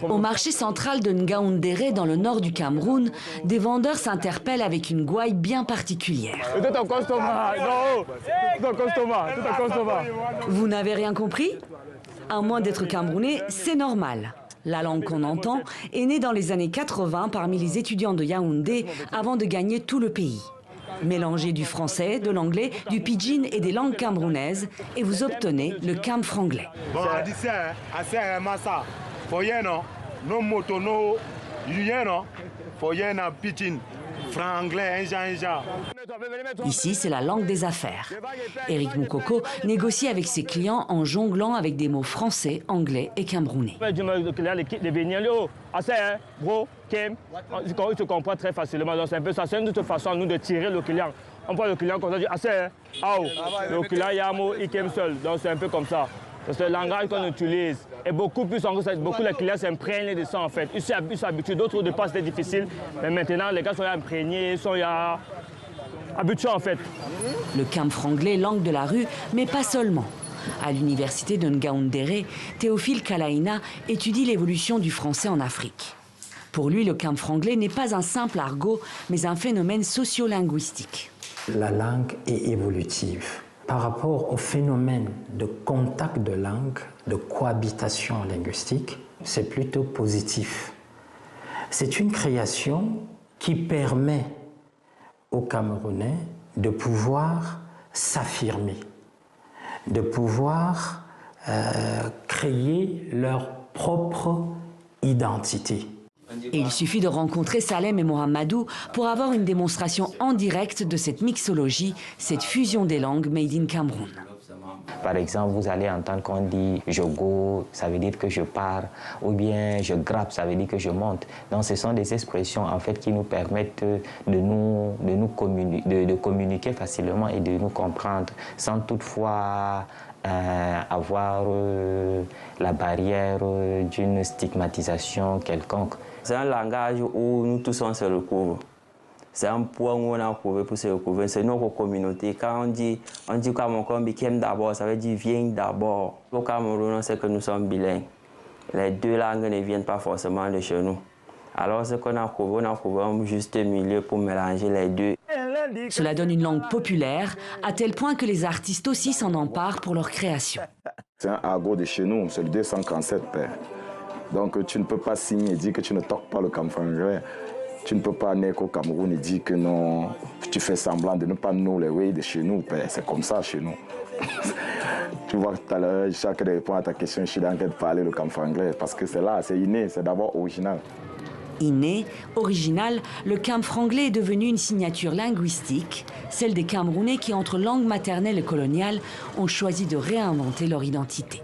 Au marché central de Ngaoundéré, dans le nord du Cameroun, des vendeurs s'interpellent avec une gouaille bien particulière. Vous n'avez rien compris? À moins d'être camerounais, c'est normal. La langue qu'on entend est née dans les années 80 parmi les étudiants de Yaoundé avant de gagner tout le pays. Mélangez du français, de l'anglais, du pidgin et des langues camerounaises et vous obtenez le cam franglais. Ici, c'est la langue des affaires. Eric Moukoko négocie avec ses clients en jonglant avec des mots français, anglais et camerounais. Il se comprend très facilement. Donc c'est un peu ça. C'est notre façon, nous, de tirer le client. On voit le client comme ça, dit assez, le client, il y a un mot, il aime seul. Donc c'est un peu comme ça. Parce que le langage qu'on utilise est beaucoup plus anglais. Beaucoup les clients s'imprègnent de ça en fait. Ils sont habitués, d'autres au départ c'était difficile. Mais maintenant, les gars sont imprégnés, sont habitués en fait. Le cam franglais, langue de la rue, mais pas seulement. À l'université de Ngaoundéré, Théophile Kalaïna étudie l'évolution du français en Afrique. Pour lui, le cam franglais n'est pas un simple argot, mais un phénomène sociolinguistique. La langue est évolutive. Par rapport au phénomène de contact de langue, de cohabitation linguistique, c'est plutôt positif. C'est une création qui permet aux Camerounais de pouvoir s'affirmer, de pouvoir créer leur propre identité. Et il suffit de rencontrer Salem et Mohamedou pour avoir une démonstration en direct de cette mixologie, cette fusion des langues made in Cameroun. Par exemple, vous allez entendre qu'on dit « je go », ça veut dire que je pars, ou bien « je grappe », ça veut dire que je monte. Donc ce sont des expressions en fait qui nous permettent de communiquer facilement et de nous comprendre sans toutefois avoir la barrière d'une stigmatisation quelconque. C'est un langage où nous tous on se recouvre. C'est un point où on a trouvé pour se recouvrir. C'est notre communauté. Quand on dit Cameroun Bikem d'abord, ça veut dire viens d'abord. Au Cameroun, on sait que nous sommes bilingues. Les deux langues ne viennent pas forcément de chez nous. Alors ce qu'on a trouvé un juste milieu pour mélanger les deux. Cela donne une langue populaire, à tel point que les artistes aussi s'en emparent pour leur création. C'est un argot de chez nous, c'est le 247 père. Donc tu ne peux pas signer et dire que tu ne toques pas le cam franglais. Tu ne peux pas naître au Cameroun et dire que non, tu fais semblant de ne pas nous les way de chez nous, père. C'est comme ça chez nous. Tu vois tout à l'heure, chaque répond à ta question, je suis en train de parler le cam franglais parce que c'est là, c'est inné, c'est d'abord original. Inné, original, le cam franglais est devenu une signature linguistique, celle des Camerounais qui, entre langue maternelle et coloniale, ont choisi de réinventer leur identité.